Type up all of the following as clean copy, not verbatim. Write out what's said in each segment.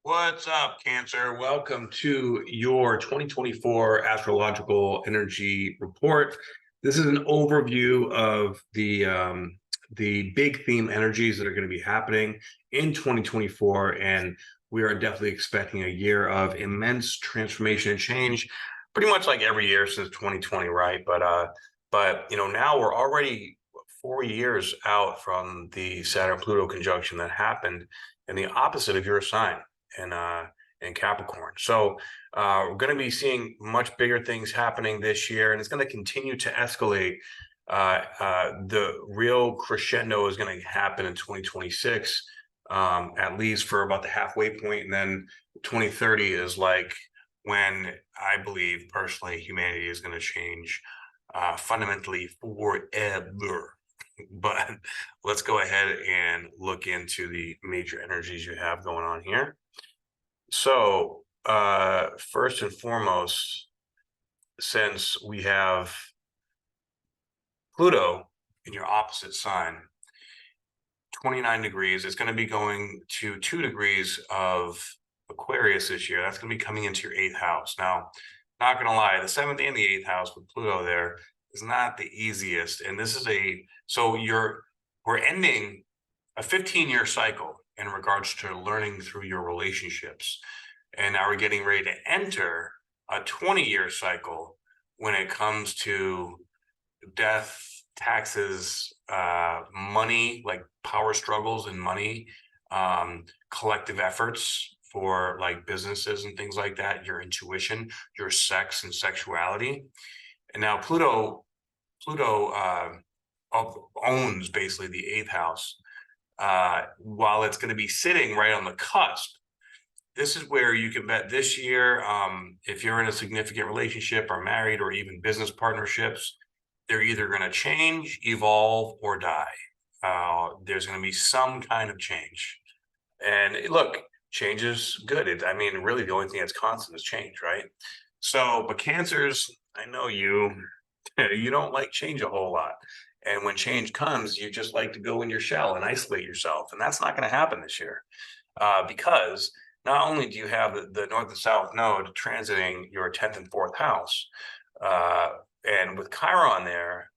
What's up, Cancer? Welcome to your 2024 Astrological Energy Report. This is an overview of the big theme energies that are going to be happening in 2024, and we are definitely expecting a year of immense transformation and change, pretty much like every year since 2020, right? But now we're already 4 years out from the Saturn-Pluto conjunction that happened in the opposite of your sign in Capricorn. So we're going to be seeing much bigger things happening this year, and it's going to continue to escalate. The real crescendo is going to happen in 2026, at least for about the halfway point, and then 2030 is like when I believe personally humanity is going to change fundamentally forever. But let's go ahead and look into the major energies you have going on here. So first and foremost, since we have Pluto in your opposite sign, 29 degrees, it's going to be going to 2 degrees of Aquarius this year. That's going to be coming into your 8th house. Now, not going to lie, the 7th and the 8th house with Pluto there is not the easiest. And this is we're ending a 15-year cycle in regards to learning through your relationships. And now we're getting ready to enter a 20-year cycle when it comes to death, taxes, money, like power struggles and money, collective efforts for like businesses and things like that, your intuition, your sex and sexuality. And now Pluto owns basically the 8th house. While it's going to be sitting right on the cusp, this is where you can bet this year, if you're in a significant relationship or married or even business partnerships, they're either going to change, evolve, or die. There's going to be some kind of change. And look, change is good. Really the only thing that's constant is change, right? So, but Cancers, I know you don't like change a whole lot. And when change comes, you just like to go in your shell and isolate yourself. And that's not going to happen this year because not only do you have the North and South node transiting your 10th and 4th house, and with Chiron there,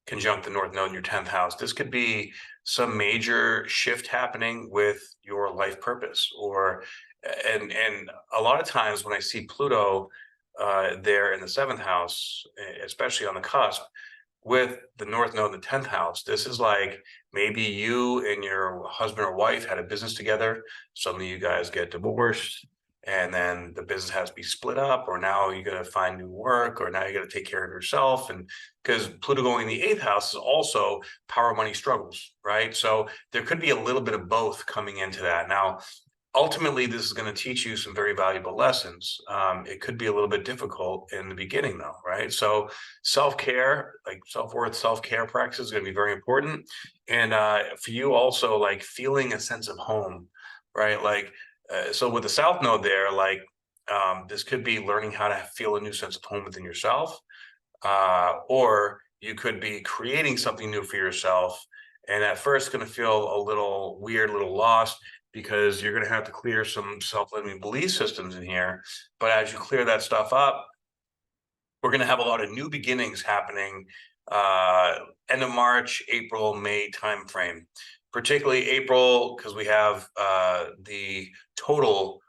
conjunct the North node in your 10th house, this could be some major shift happening with your life purpose. And a lot of times when I see Pluto there in the 7th house, especially on the cusp, with the North node in the 10th house, this is like maybe you and your husband or wife had a business together. Suddenly you guys get divorced, and then the business has to be split up, or now you got to find new work, or now you got to take care of yourself. And because Pluto going in the 8th house is also power, money, struggles, right? So there could be a little bit of both coming into that. Now, ultimately, this is going to teach you some very valuable lessons. It could be a little bit difficult in the beginning, though, right? So self-care, like self-worth, self-care practice is going to be very important. And for you also, like feeling a sense of home, right? Like, so with the South node there, like this could be learning how to feel a new sense of home within yourself, or you could be creating something new for yourself. And at first going to feel a little weird, a little lost, because you're going to have to clear some self-limiting belief systems in here. But as you clear that stuff up, we're going to have a lot of new beginnings happening end of March, April, May timeframe. Particularly April, because we have the total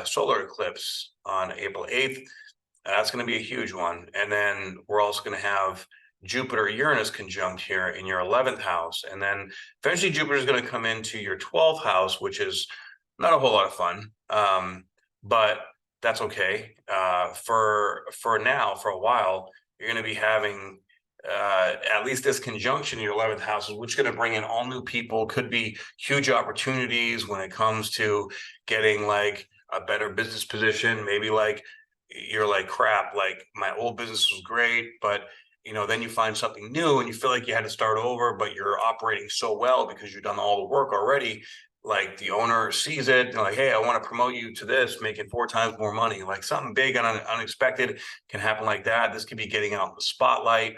solar eclipse on April 8th. That's going to be a huge one. And then we're also going to have Jupiter-Uranus conjunct here in your 11th house. And then eventually Jupiter is going to come into your 12th house, which is not a whole lot of fun, but that's okay. For now, for a while, you're going to be having at least this conjunction in your 11th house, which is going to bring in all new people. Could be huge opportunities when it comes to getting like a better business position. Maybe like you're like, crap, like my old business was great, but then you find something new and you feel like you had to start over, but you're operating so well because you've done all the work already. Like the owner sees it and like, hey, I want to promote you to this, making 4 times more money. Like something big and unexpected can happen like that. This could be getting out in the spotlight.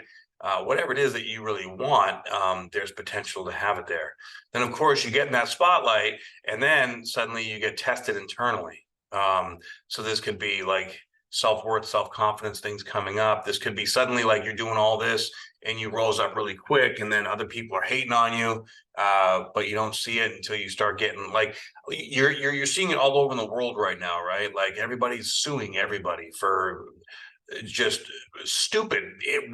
whatever it is that you really want, there's potential to have it there. Then, of course, you get in that spotlight, and then suddenly you get tested internally. So this could be like self-worth, self-confidence things coming up. This could be suddenly like you're doing all this and you rose up really quick, and then other people are hating on you, but you don't see it until you start getting like you're seeing it all over the world right now, right? Like everybody's suing everybody for just stupid,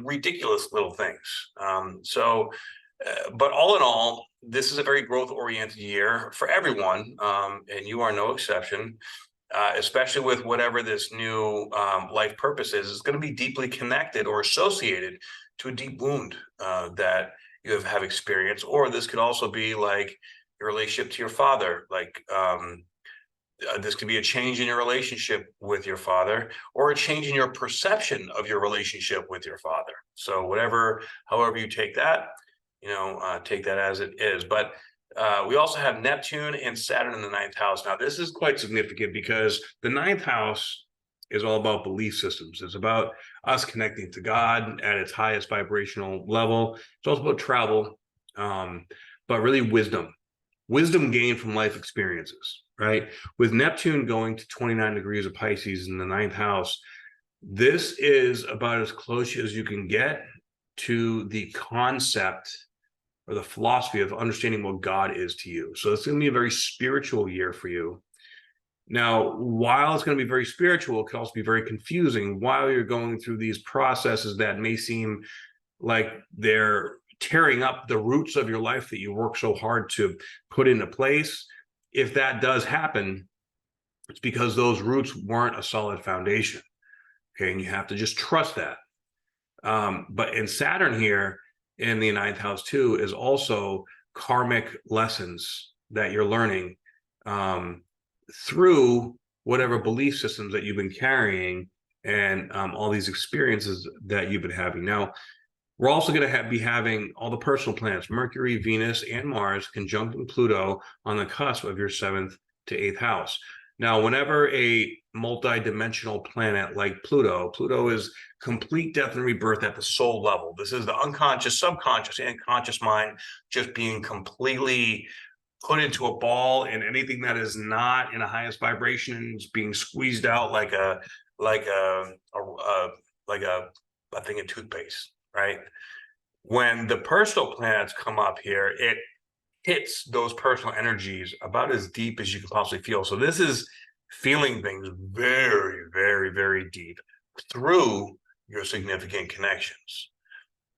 ridiculous little things. But all in all, this is a very growth-oriented year for everyone, and you are no exception. Especially with whatever this new life purpose is, it's going to be deeply connected or associated to a deep wound that you have experienced. Or this could also be like your relationship to your father, like this could be a change in your relationship with your father, or a change in your perception of your relationship with your father. So however you take that, take that as it is. But we also have Neptune and Saturn in the ninth house. Now, this is quite significant because the ninth house is all about belief systems. It's about us connecting to God at its highest vibrational level. It's also about travel, but really wisdom gained from life experiences, right? With Neptune going to 29 degrees of Pisces in the ninth house, this is about as close as you can get to the concept or the philosophy of understanding what God is to you. So it's going to be a very spiritual year for you. Now, while it's going to be very spiritual, it can also be very confusing while you're going through these processes that may seem like they're tearing up the roots of your life that you work so hard to put into place. If that does happen, it's because those roots weren't a solid foundation. Okay, and you have to just trust that. But in Saturn here in the ninth house too is also karmic lessons that you're learning through whatever belief systems that you've been carrying and all these experiences that you've been having. Now, we're also going to be having all the personal planets, Mercury, Venus, and Mars conjuncting Pluto on the cusp of your 7th to 8th house. Now, whenever a multi-dimensional planet like Pluto is complete death and rebirth at the soul level. This is the unconscious, subconscious, and conscious mind just being completely put into a ball, and anything that is not in a highest vibration is being squeezed out like a thing of toothpaste, right? When the personal planets come up here, it hits those personal energies about as deep as you can possibly feel. So this is feeling things very, very, very deep through your significant connections.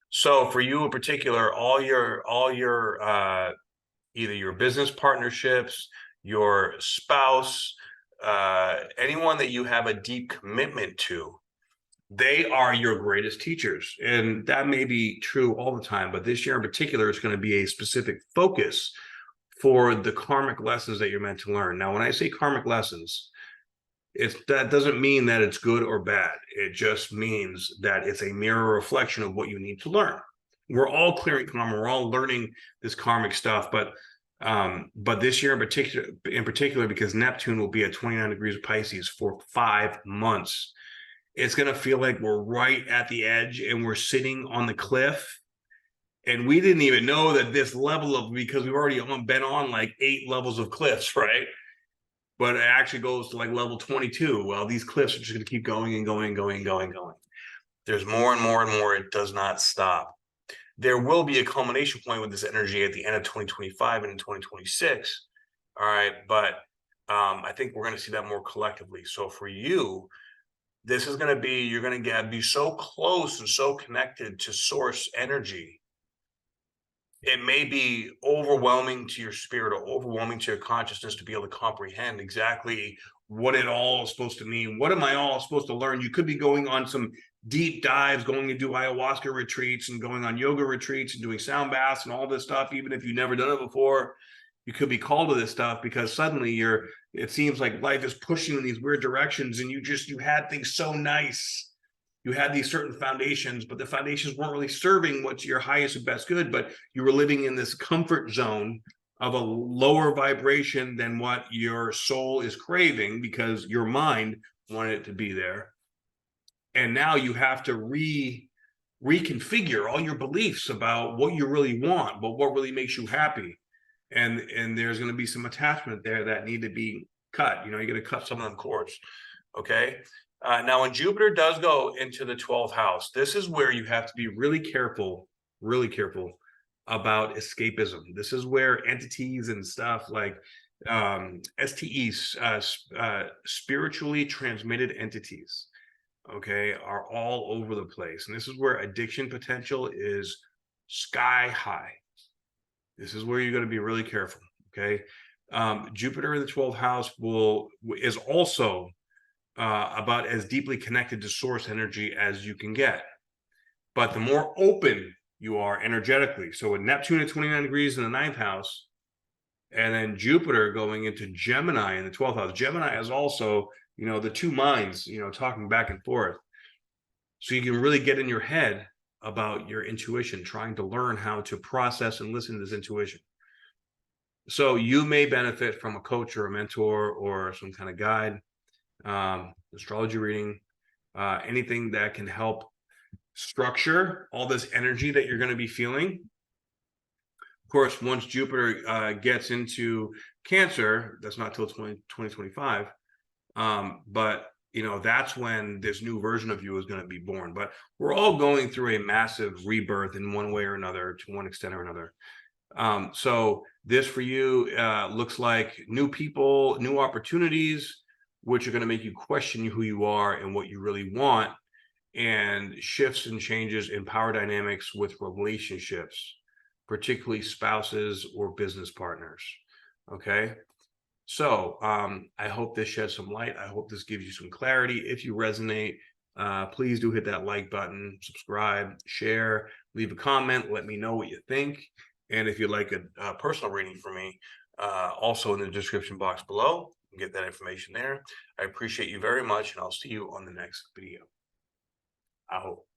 So for you in particular, all your either your business partnerships, your spouse, anyone that you have a deep commitment to, they are your greatest teachers. And that may be true all the time, but this year in particular is going to be a specific focus for the karmic lessons that you're meant to learn. Now, when I say karmic lessons, that doesn't mean that it's good or bad. It just means that it's a mirror reflection of what you need to learn. We're all clearing karma. We're all learning this karmic stuff, but this year in particular, because Neptune will be at 29 degrees of Pisces for 5 months, it's going to feel like we're right at the edge and we're sitting on the cliff. And we didn't even know that this level of, because we've already been on like 8 levels of cliffs, right? But it actually goes to like level 22. Well, these cliffs are just going to keep going and going, going, going, going. There's more and more and more. It does not stop. There will be a culmination point with this energy at the end of 2025 and in 2026. All right. But I think we're going to see that more collectively. So for you, this is going to be, you're going to be so close and so connected to source energy. It may be overwhelming to your spirit or overwhelming to your consciousness to be able to comprehend exactly what it all is supposed to mean. What am I all supposed to learn? You could be going on some deep dives, going to do ayahuasca retreats and going on yoga retreats and doing sound baths and all this stuff, even if you've never done it before. You could be called to this stuff because suddenly it seems like life is pushing in these weird directions, and you had things so nice. You had these certain foundations, but the foundations weren't really serving what's your highest and best good, but you were living in this comfort zone of a lower vibration than what your soul is craving because your mind wanted it to be there. And now you have to reconfigure all your beliefs about what you really want, but what really makes you happy. And there's going to be some attachment there that need to be cut. You know, you're going to cut some of them cords. Okay. Now, when Jupiter does go into the 12th house, this is where you have to be really careful about escapism. This is where entities and stuff like STEs, spiritually transmitted entities, okay, are all over the place. And this is where addiction potential is sky high. This is where you're going to be really careful, okay? Jupiter in the 12th house is also about as deeply connected to source energy as you can get. But the more open you are energetically, so with Neptune at 29 degrees in the 9th house, and then Jupiter going into Gemini in the 12th house. Gemini is also, you know, the two minds, you know, talking back and forth. So you can really get in your head about your intuition, trying to learn how to process and listen to this intuition. So you may benefit from a coach or a mentor or some kind of guide, astrology reading, anything that can help structure all this energy that you're going to be feeling. Of course, once Jupiter gets into Cancer, that's not till 2025, but you know, that's when this new version of you is going to be born. But we're all going through a massive rebirth in one way or another, to one extent or another. So this for you looks like new people, new opportunities, which are going to make you question who you are and what you really want, and shifts and changes in power dynamics with relationships, particularly spouses or business partners. Okay. So I hope this sheds some light. I hope this gives you some clarity. If you resonate, please do hit that like button, subscribe, share, leave a comment, let me know what you think. And if you'd like a personal reading from me, also in the description box below, you can get that information there. I appreciate you very much, and I'll see you on the next video. I hope.